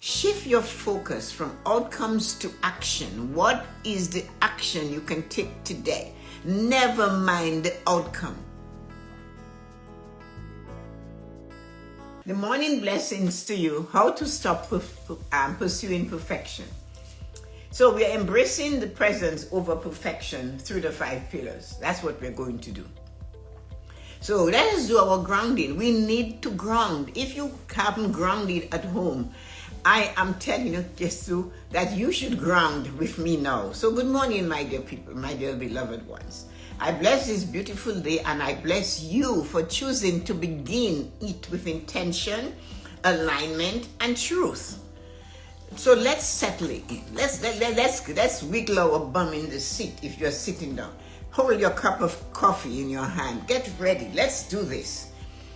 Shift your focus from outcomes to action. What is the action you can take today? Never mind the outcome. The morning blessings to you. How to stop pursuing perfection. So we are embracing the presence over perfection through the 5 pillars. That's what we're going to do. So let us do our grounding. We need to ground. If you haven't grounded at home, I am telling you, Jesu, that you should ground with me now. So good morning, my dear people, my dear beloved ones. I bless this beautiful day, and I bless you for choosing to begin it with intention, alignment, and truth. So let's settle it in. Let's wiggle our bum in the seat if you're sitting down. Hold your cup of coffee in your hand. Get ready. Let's do this.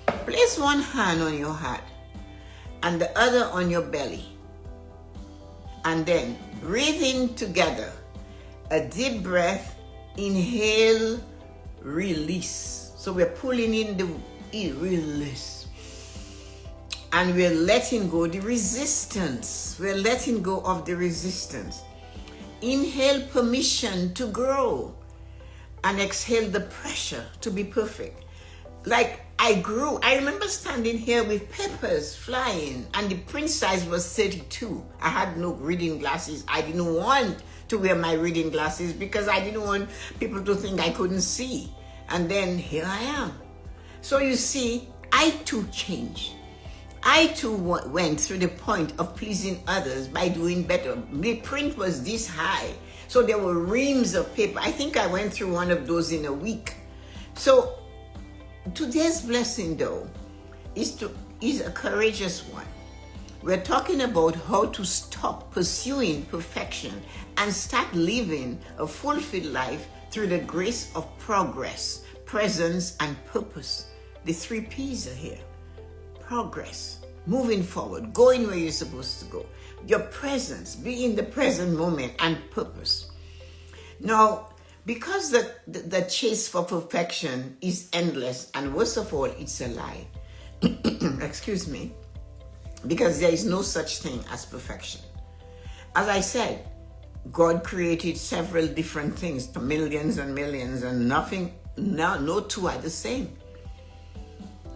Place one hand on your heart and the other on your belly. And then breathe in together. A deep breath. Inhale, release. So we're pulling in the release. And we're letting go the resistance. We're letting go of the resistance. Inhale, permission to grow. And exhale the pressure to be perfect. Like I grew. I remember standing here with papers flying, and the print size was 32. I had no reading glasses. I didn't want to wear my reading glasses because I didn't want people to think I couldn't see. And then here I am. So you see, I too changed. I too went through the point of pleasing others by doing better. The print was this high. So there were reams of paper. I think I went through one of those in a week. So today's blessing, though, is a courageous one. We're talking about how to stop pursuing perfection and start living a fulfilled life through the grace of progress, presence, and purpose. The 3 P's are here. Progress, moving forward, going where you're supposed to go. Your presence, be in the present moment, and purpose. Now, because the chase for perfection is endless, and worst of all, it's a lie. Excuse me. Because there is no such thing as perfection. As I said, God created several different things, millions and millions, and no 2 are the same.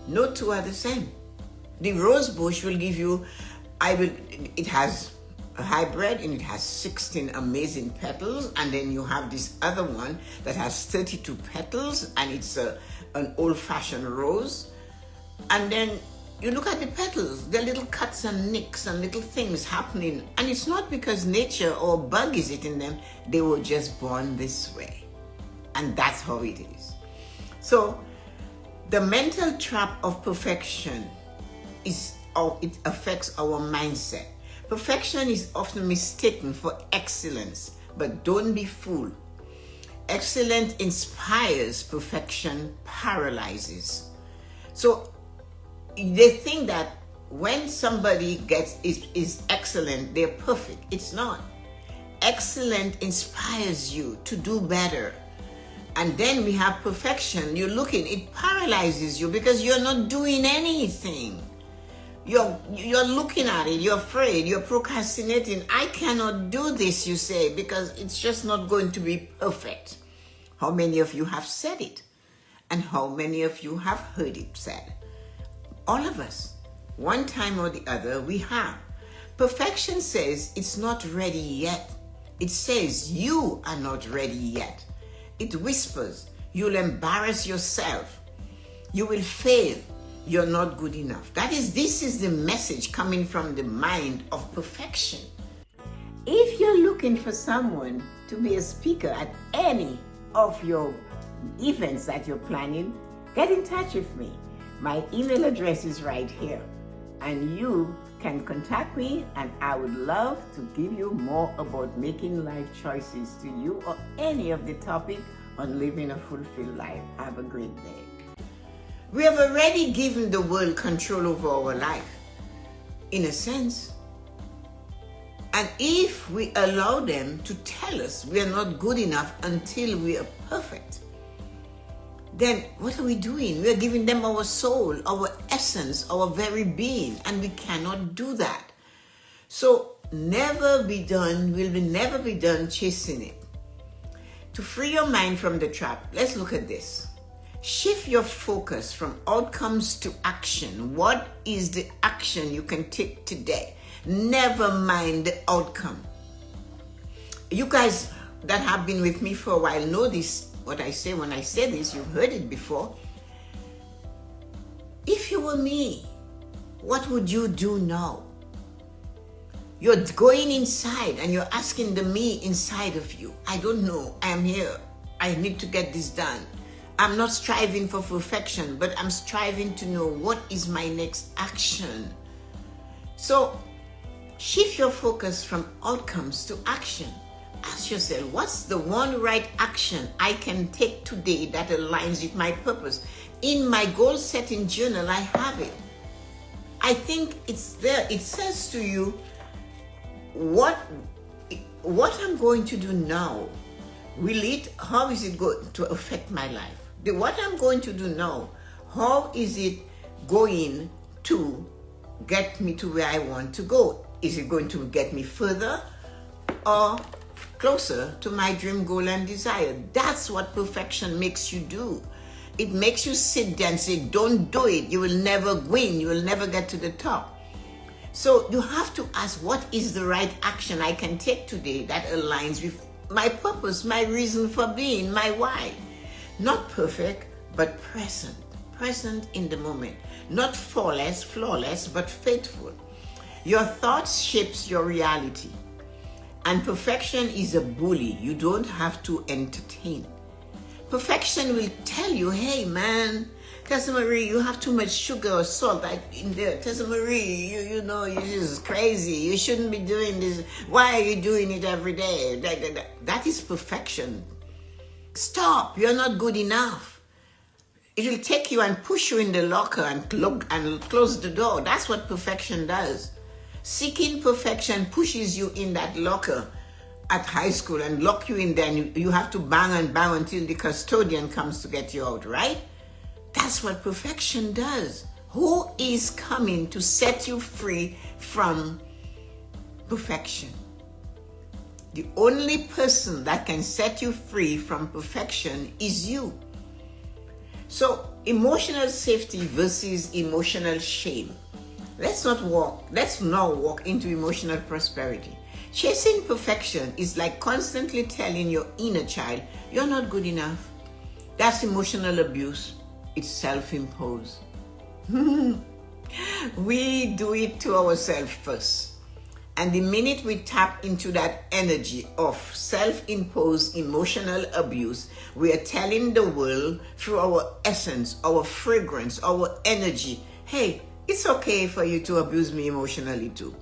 No 2 are the same. The rose bush will give you, it has a hybrid and it has 16 amazing petals, and then you have this other one that has 32 petals, and it's an old-fashioned rose. And then you look at the petals, there are little cuts and nicks and little things happening, and it's not because nature or bug is eating them. They were just born this way, and that's how it is. So the mental trap of perfection it affects our mindset. Perfection is often mistaken for excellence, but don't be fooled. Excellence inspires, perfection paralyzes. So they think that when somebody is excellent, they're perfect. It's not. Excellence inspires you to do better. And then we have perfection. You're looking, it paralyzes you because you're not doing anything. You're looking at it, you're afraid, you're procrastinating. I cannot do this, you say, because it's just not going to be perfect. How many of you have said it? And how many of you have heard it said? All of us, one time or the other, we have. Perfection says it's not ready yet. It says you are not ready yet. It whispers, you'll embarrass yourself. You will fail. You're not good enough. This is the message coming from the mind of perfection. If you're looking for someone to be a speaker at any of your events that you're planning, get in touch with me. My email address is right here, and you can contact me, and I would love to give you more about making life choices to you or any of the topic on living a fulfilled life. Have a great day. We have already given the world control over our life, in a sense. And if we allow them to tell us we are not good enough until we are perfect, then what are we doing? We are giving them our soul, our essence, our very being, and we cannot do that. So never be done, will never be done chasing it. To free your mind from the trap, let's look at this. Shift your focus from outcomes to action. What is the action you can take today? Never mind the outcome. You guys that have been with me for a while know this, what I say when I say this, you've heard it before. If you were me, what would you do now? You're going inside and you're asking the me inside of you, I don't know, I am here, I need to get this done. I'm not striving for perfection, but I'm striving to know what is my next action. So shift your focus from outcomes to action. Ask yourself, what's the one right action I can take today that aligns with my purpose? In my goal setting journal, I have it. I think it's there. It says to you, what I'm going to do now, how is it going to affect my life? What I'm going to do now, how is it going to get me to where I want to go? Is it going to get me further or closer to my dream, goal, and desire? That's what perfection makes you do. It makes you sit there and say, don't do it. You will never win. You will never get to the top. So you have to ask, what is the right action I can take today that aligns with my purpose, my reason for being, my why? Not perfect, but present. Present in the moment. Not flawless, but faithful. Your thoughts shapes your reality. And perfection is a bully you don't have to entertain. Perfection will tell you, hey man, Tessa-Marie, you have too much sugar or salt in there. Tessa-Marie, you know, you're just crazy. You shouldn't be doing this. Why are you doing it every day? That is perfection. Stop, you're not good enough. It will take you and push you in the locker and close the door. That's what perfection does. Seeking perfection pushes you in that locker at high school and lock you in there, and you have to bang and bang until the custodian comes to get you out, right? That's what perfection does. Who is coming to set you free from perfection? The only person that can set you free from perfection is you. So, emotional safety versus emotional shame. Let's now walk into emotional prosperity. Chasing perfection is like constantly telling your inner child, you're not good enough. That's emotional abuse. It's self-imposed. We do it to ourselves first. And the minute we tap into that energy of self-imposed emotional abuse, we are telling the world through our essence, our fragrance, our energy, hey, it's okay for you to abuse me emotionally too.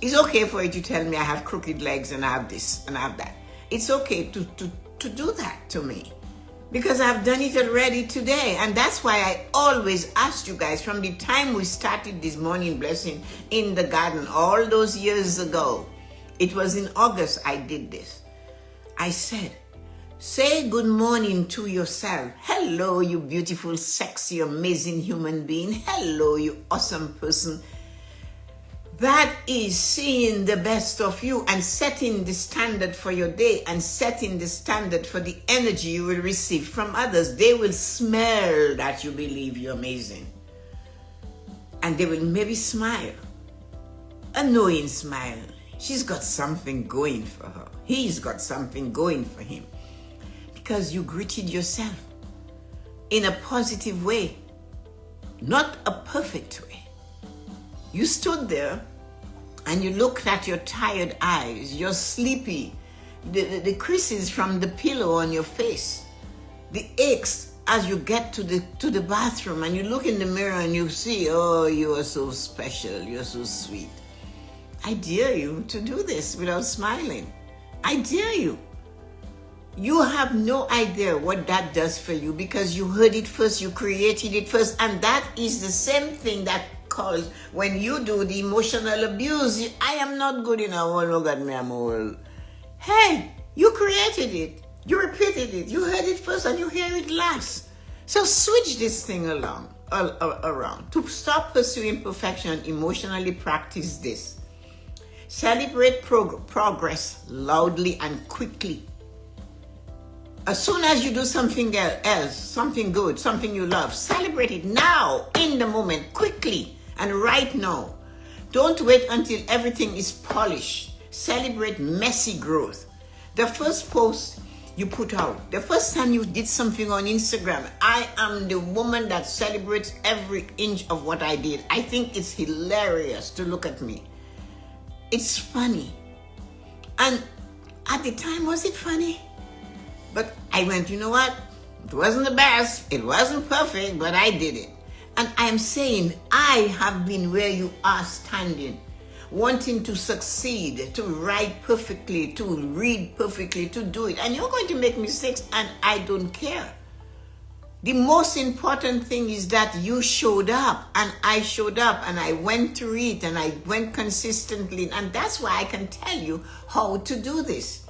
It's okay for you to tell me I have crooked legs and I have this and I have that. It's okay to do that to me because I've done it already today. And that's why I always asked you guys from the time we started this morning blessing in the garden all those years ago. It was in August I did this. I said, say good morning to yourself. Hello, you beautiful, sexy, amazing human being. Hello, you awesome person. That is seeing the best of you and setting the standard for your day and setting the standard for the energy you will receive from others. They will smell that you believe you're amazing. And they will maybe smile. A knowing smile. She's got something going for her. He's got something going for him. Because you greeted yourself in a positive way, not a perfect way. You stood there and you looked at your tired eyes, you're sleepy, the creases from the pillow on your face, the aches as you get to the bathroom and you look in the mirror and you see, oh, you are so special, you're so sweet. I dare you to do this without smiling. I dare you. You have no idea what that does for you because you heard it first, you created it first, and that is the same thing that calls when you do the emotional abuse. I am not good enough. Oh, look at me, I'm old. Hey, you created it. You repeated it. You heard it first and you hear it last. So switch this thing around. To stop pursuing perfection, emotionally practice this. Celebrate progress loudly and quickly. As soon as you do something else, something good, something you love, celebrate it now, in the moment, quickly, and right now. Don't wait until everything is polished. Celebrate messy growth. The first post you put out, the first time you did something on Instagram, I am the woman that celebrates every inch of what I did. I think it's hilarious to look at me. It's funny. And at the time, was it funny? But I went, you know what? It wasn't the best. It wasn't perfect, but I did it. And I'm saying I have been where you are standing, wanting to succeed, to write perfectly, to read perfectly, to do it. And you're going to make mistakes, and I don't care. The most important thing is that you showed up, and I showed up, and I went through it, and I went consistently. And that's why I can tell you how to do this.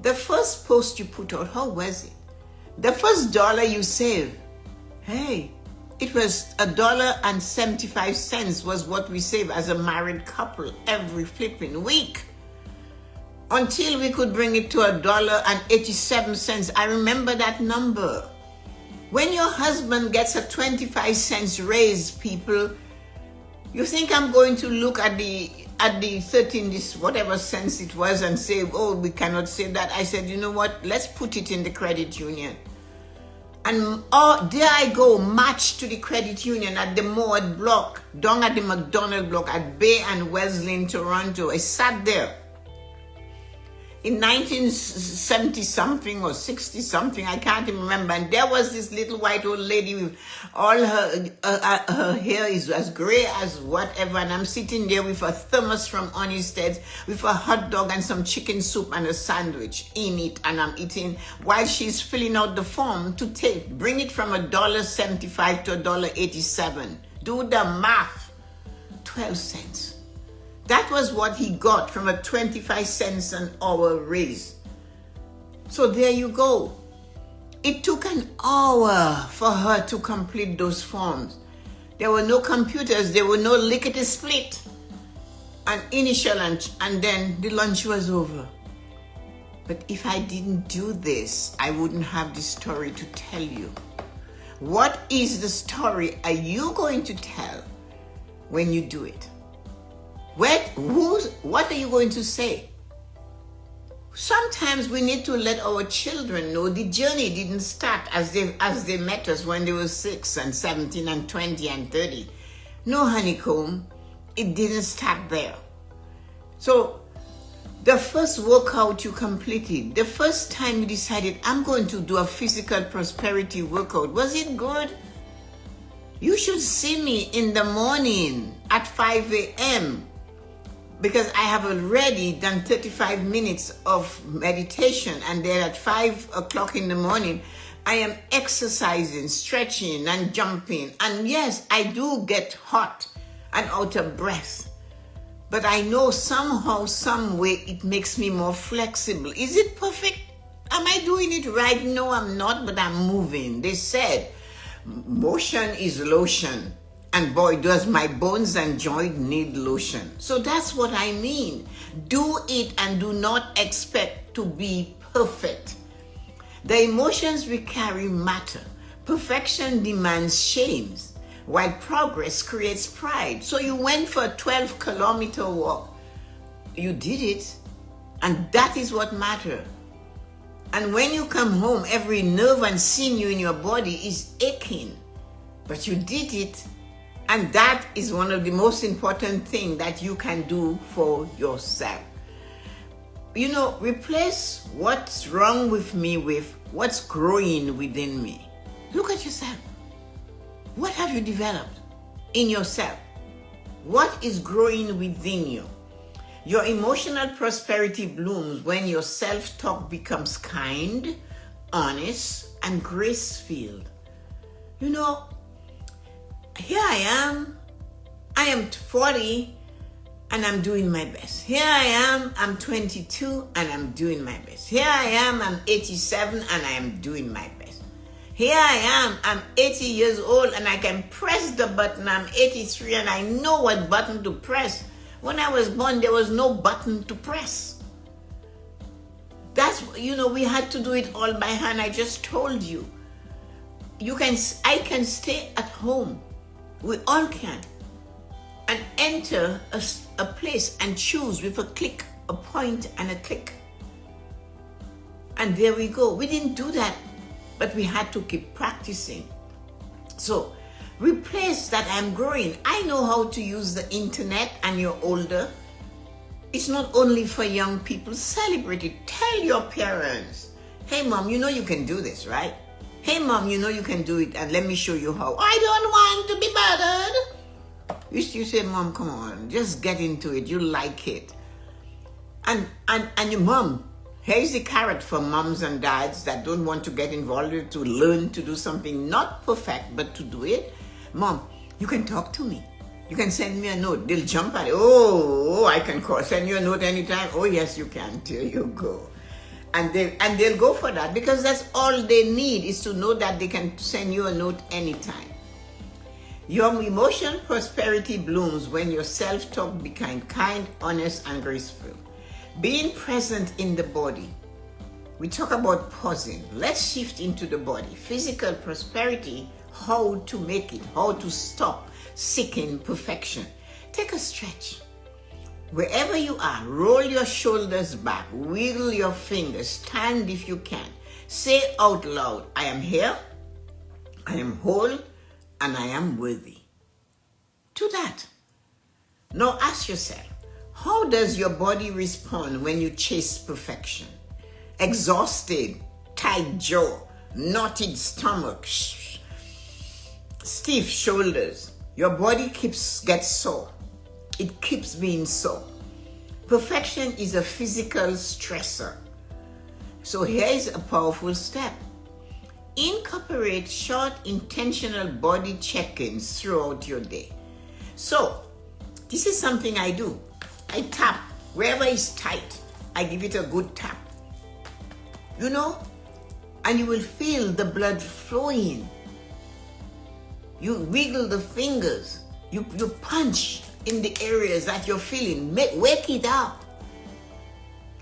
The first post you put out, how was it? The first dollar you saved, hey, it was $1.75 was what we saved as a married couple every flipping week. Until we could bring it to $1.87. I remember that number. When your husband gets a 25 cents raise, people, you think I'm going to look at the 13 this whatever cents it was and say, oh, we cannot say that. I said, you know what? Let's put it in the credit union. And there I go, match to the credit union at the Moat block, down at the McDonald block at Bay and Wellesley in Toronto. I sat there in 1970 something or 60 something, I can't even remember. And there was this little white old lady with all her hair is as gray as whatever. And I'm sitting there with a thermos from Honeystead with a hot dog and some chicken soup and a sandwich in it. And I'm eating while she's filling out the form to bring it from $1.75 to $1.87. Do the math, 12 cents. That was what he got from a 25 cents an hour raise. So there you go. It took an hour for her to complete those forms. There were no computers. There were no lickety split. An initial lunch, and then the lunch was over. But if I didn't do this, I wouldn't have this story to tell you. What is the story are you going to tell when you do it? What are you going to say? Sometimes we need to let our children know the journey didn't start as they met us when they were 6 and 17 and 20 and 30. No, honeycomb, it didn't start there. So the first workout you completed, the first time you decided, I'm going to do a physical prosperity workout, was it good? You should see me in the morning at 5 a.m. because I have already done 35 minutes of meditation, and then at 5 o'clock in the morning, I am exercising, stretching and jumping. And yes, I do get hot and out of breath. But I know somehow, some way, it makes me more flexible. Is it perfect? Am I doing it right? No, I'm not, but I'm moving. They said, motion is lotion. And boy, does my bones and joint need lotion. So that's what I mean. Do it and do not expect to be perfect. The emotions we carry matter. Perfection demands shame, while progress creates pride. So you went for a 12-kilometer walk. You did it, and that is what matters. And when you come home, every nerve and sinew in your body is aching. But you did it. And that is one of the most important things that you can do for yourself. You know, replace what's wrong with me with what's growing within me. Look at yourself. What have you developed in yourself? What is growing within you? Your emotional prosperity blooms when your self-talk becomes kind, honest, and grace-filled. You know, here I am 40 and I'm doing my best. Here I am, I'm 22 and I'm doing my best. Here I am, I'm 87 and I am doing my best. Here I am, I'm 80 years old and I can press the button. I'm 83 and I know what button to press. When I was born, there was no button to press. That's, we had to do it all by hand. I just told you. I can stay at home. We all can. And enter a place and choose with a click, a point and a click. And there we go. We didn't do that, but we had to keep practicing. So replace that I'm growing. I know how to use the internet, and you're older. It's not only for young people. Celebrate it. Tell your parents, hey mom, you can do this, right? Hey mom, you can do it, and let me show you how. I don't want to be bothered. You say, mom, come on, just get into it. You like it. And your mom, here's the carrot for moms and dads that don't want to get involved, to learn to do something not perfect, but to do it. Mom, you can talk to me. You can send me a note. They'll jump at it. Oh, I can send you a note anytime. Oh, yes, you can. There you go. And they'll go for that, because that's all they need, is to know that they can send you a note anytime. Your emotional prosperity blooms when your self-talk becomes kind, honest, and graceful. Being present in the body. We talk about pausing. Let's shift into the body. Physical prosperity, how to make it, how to stop seeking perfection. Take a stretch. Wherever you are, roll your shoulders back, wiggle your fingers, stand if you can. Say out loud, I am here, I am whole, and I am worthy. Do that. Now ask yourself, how does your body respond when you chase perfection? Exhausted, tight jaw, knotted stomach, stiff shoulders. Your body gets sore. It keeps being sore. Perfection is a physical stressor. So here is a powerful step. Incorporate short, intentional body check-ins throughout your day. So, this is something I do. I tap. Wherever it's tight, I give it a good tap. And you will feel the blood flowing. You wiggle the fingers. You punch in the areas that you're feeling. Wake it up.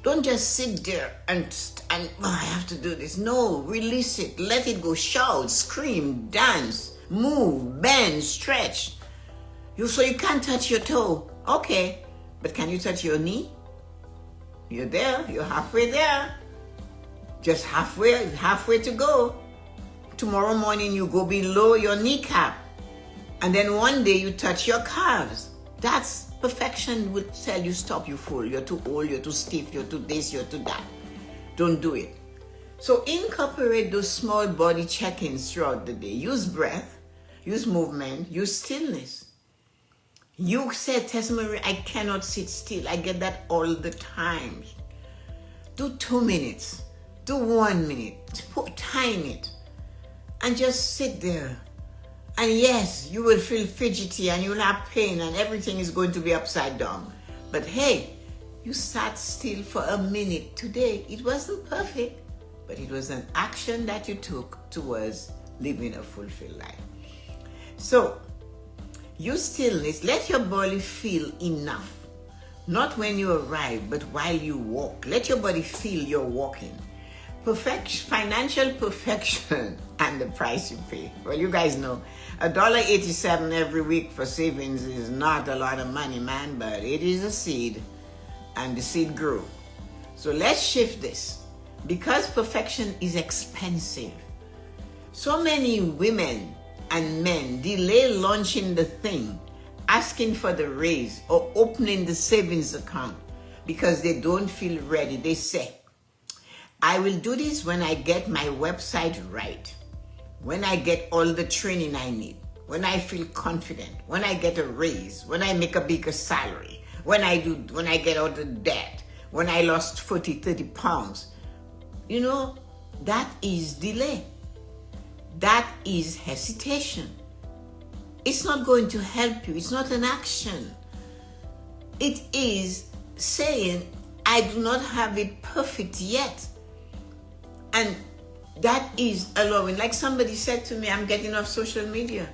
Don't just sit there and I have to do this. No, release it. Let it go. Shout, scream, dance, move, bend, stretch. So you can't touch your toe. Okay, but can you touch your knee? You're there. You're halfway there. Just halfway to go. Tomorrow morning you go below your kneecap. And then one day you touch your calves. That's perfection will tell you, stop, you fool. You're too old, you're too stiff, you're too this, you're too that. Don't do it. So incorporate those small body check-ins throughout the day. Use breath, use movement, use stillness. You said, Tessa-Marie, I cannot sit still. I get that all the time. Do 2 minutes. Do 1 minute. Time it. And just sit there. And yes, you will feel fidgety and you will have pain and everything is going to be upside down. But hey, you sat still for a minute today. It wasn't perfect, but it was an action that you took towards living a fulfilled life. So, use stillness. Let your body feel enough. Not when you arrive, but while you walk. Let your body feel you're walking. Financial perfection and the price you pay. Well, you guys know, $1.87 every week for savings is not a lot of money, man, but it is a seed, and the seed grew. So let's shift this. Because perfection is expensive, so many women and men delay launching the thing, asking for the raise, or opening the savings account because they don't feel ready. They say, I will do this when I get my website right, when I get all the training I need, when I feel confident, when I get a raise, when I make a bigger salary, when I get out of debt, when I lost 30 pounds. That is delay. That is hesitation. It's not going to help you. It's not an action. It is saying, I do not have it perfect yet. And that is allowing. Like somebody said to me, I'm getting off social media.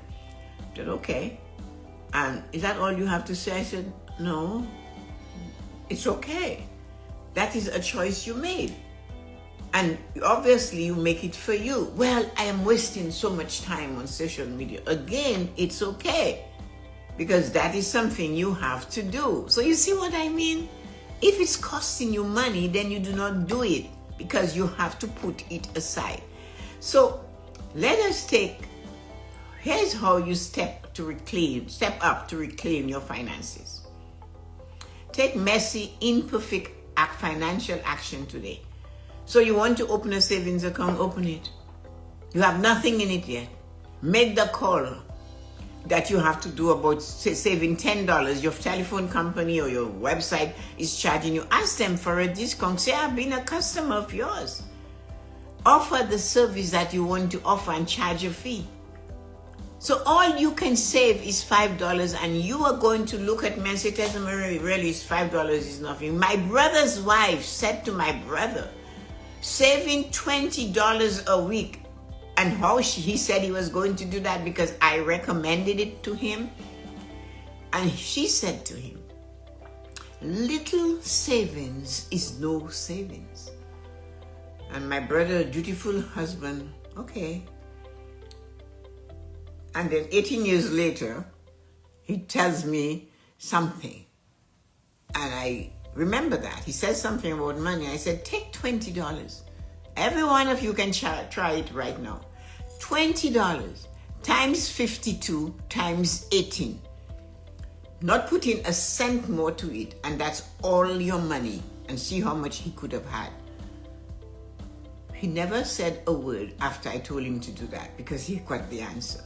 I said, okay. And is that all you have to say? I said, no. It's okay. That is a choice you made. And obviously you make it for you. Well, I am wasting so much time on social media. Again, it's okay, because that is something you have to do. So you see what I mean? If it's costing you money, then you do not do it, because you have to put it aside. So let us here's how you step up to reclaim your finances. Take messy, imperfect financial action today. So you want to open a savings account, open it. You have nothing in it yet. Make the call that you have to do about saving $10. Your telephone company or your website is charging you. Ask them for a discount. Say, I've been a customer of yours. Offer the service that you want to offer and charge a fee. So all you can save is $5, and you are going to look at me and say, Tessa-Marie, really, $5 is nothing. My brother's wife said to my brother, saving $20 a week, and how he said he was going to do that because I recommended it to him. And she said to him, little savings is no savings. And my brother, dutiful husband, okay. And then 18 years later, he tells me something. And I remember that. He said something about money. I said, take $20. Every one of you can try it right now. $20 times 52 times 18. Not putting a cent more to it. And that's all your money. And see how much he could have had. He never said a word after I told him to do that, because he got the answer.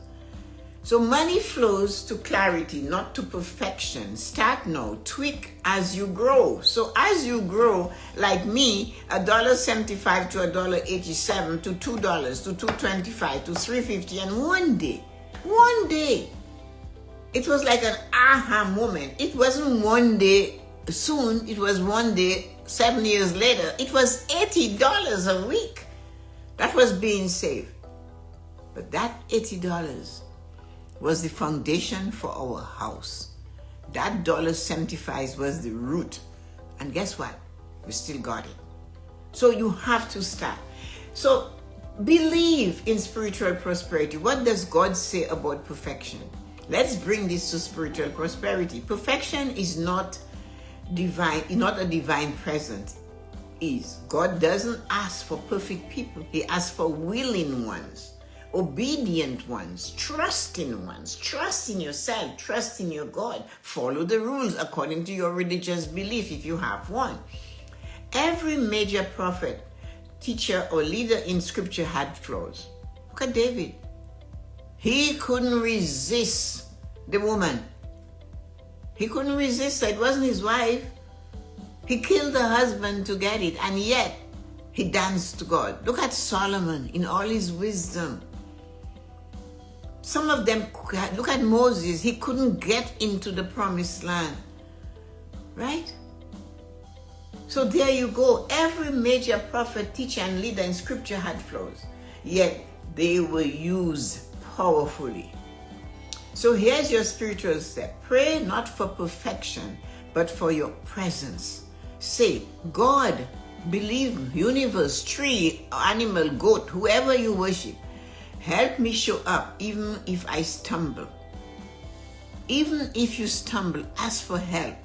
So money flows to clarity, not to perfection. Start now, tweak as you grow. So as you grow, like me, $1.75 to $1.87 to $2 to $2.25 to $3.50, and one day, it was like an aha moment. It wasn't one day soon, it was one day 7 years later. It was $80 a week that was being saved. But that $80 was the foundation for our house. That $1.75 was the root. And guess what? We still got it. So you have to start. So believe in spiritual prosperity. What does God say about perfection? Let's bring this to spiritual prosperity. Perfection is not divine, not a divine present. God doesn't ask for perfect people. He asks for willing ones, obedient ones, trusting ones. Trust in yourself, trust in your God. Follow the rules according to your religious belief if you have one. Every major prophet, teacher, or leader in scripture had flaws. Look at David. He couldn't resist the woman. He couldn't resist her. It wasn't his wife. He killed her husband to get it, and yet he danced to God. Look at Solomon in all his wisdom. Some of them, look at Moses. He couldn't get into the promised land. Right? So there you go. Every major prophet, teacher, and leader in scripture had flaws. Yet they were used powerfully. So here's your spiritual step. Pray not for perfection, but for your presence. Say, God, believe, universe, tree, animal, goat, whoever you worship, help me show up even if I stumble. Even if you stumble, ask for help.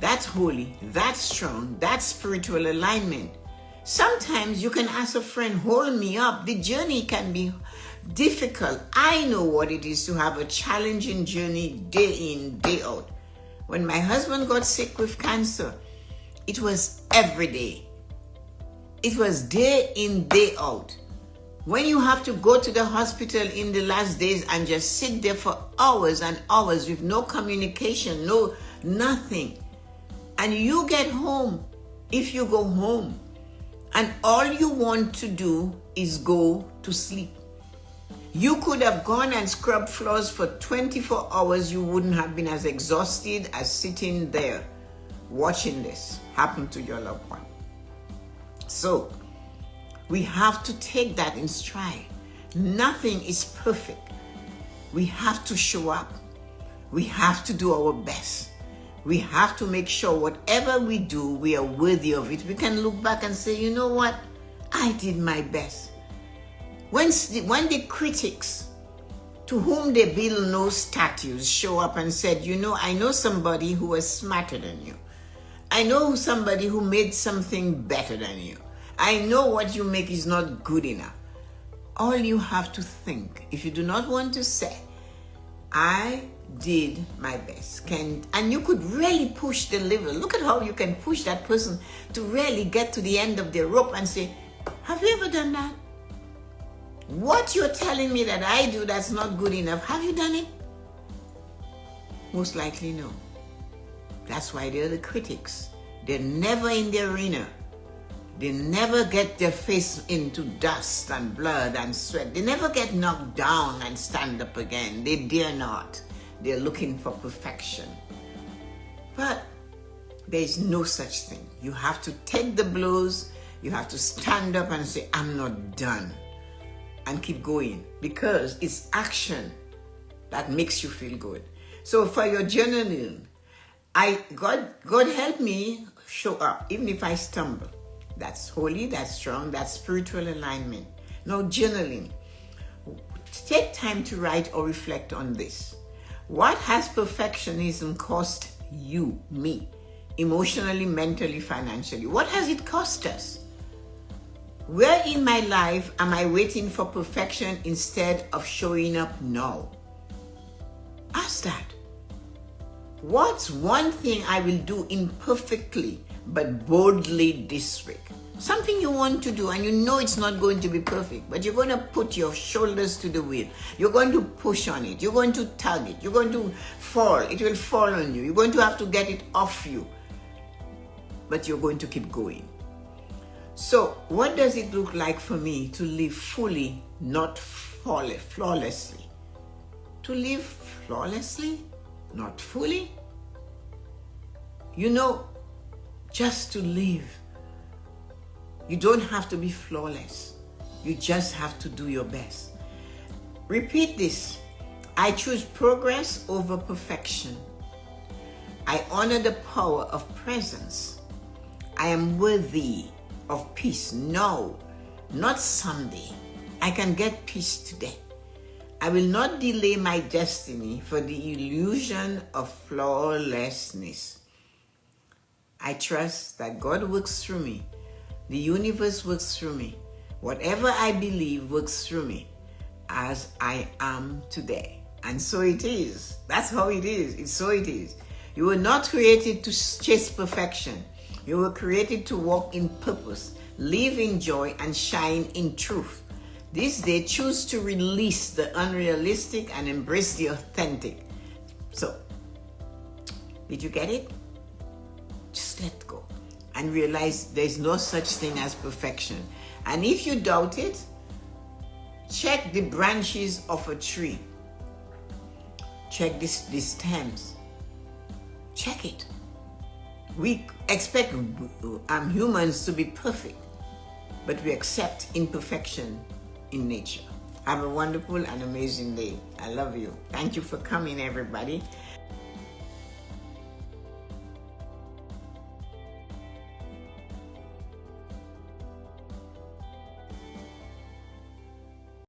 That's holy, that's strong, that's spiritual alignment. Sometimes you can ask a friend, hold me up. The journey can be difficult. I know what it is to have a challenging journey day in, day out. When my husband got sick with cancer, it was every day. It was day in, day out. When you have to go to the hospital in the last days and just sit there for hours and hours with no communication, no nothing. And you get home, if you go home, and all you want to do is go to sleep. You could have gone and scrubbed floors for 24 hours. You wouldn't have been as exhausted as sitting there watching this happen to your loved one. So we have to take that in stride. Nothing is perfect. We have to show up. We have to do our best. We have to make sure whatever we do, we are worthy of it. We can look back and say, you know what? I did my best. When the critics to whom they build no statues show up and said, you know, I know somebody who was smarter than you. I know somebody who made something better than you. I know what you make is not good enough. All you have to think, if you do not want to say, I did my best, and you could really push the level. Look at how you can push that person to really get to the end of the rope and say, have you ever done that? What you're telling me that I do that's not good enough, have you done it? Most likely no. That's why they're the critics. They're never in the arena. They never get their face into dust and blood and sweat. They never get knocked down and stand up again. They dare not. They're looking for perfection. But there is no such thing. You have to take the blows. You have to stand up and say, I'm not done. And keep going. Because it's action that makes you feel good. So for your journaling, God help me show up, even if I stumble. That's holy, that's strong, that's spiritual alignment. Now, journaling. Take time to write or reflect on this. What has perfectionism cost you, me, emotionally, mentally, financially? What has it cost us? Where in my life am I waiting for perfection instead of showing up now? Ask that. What's one thing I will do imperfectly but boldly this week? Something you want to do and you know it's not going to be perfect, but you're going to put your shoulders to the wheel. You're going to push on it. You're going to tug it. You're going to fall. It will fall on you. You're going to have to get it off you. But you're going to keep going. So what does it look like for me to live fully, not flawlessly? To live flawlessly, not fully? You know, just to live. You don't have to be flawless. You just have to do your best. Repeat this. I choose progress over perfection. I honor the power of presence. I am worthy of peace. No, not someday. I can get peace today. I will not delay my destiny for the illusion of flawlessness. I trust that God works through me. The universe works through me. Whatever I believe works through me as I am today. And so it is. That's how it is. It's so it is. You were not created to chase perfection. You were created to walk in purpose, live in joy, and shine in truth. This day, choose to release the unrealistic and embrace the authentic. So, did you get it? Just let go and realize there's no such thing as perfection. And if you doubt it, check the branches of a tree. Check the stems. Check it. We expect humans to be perfect, but we accept imperfection in nature. Have a wonderful and amazing day. I love you. Thank you for coming, everybody.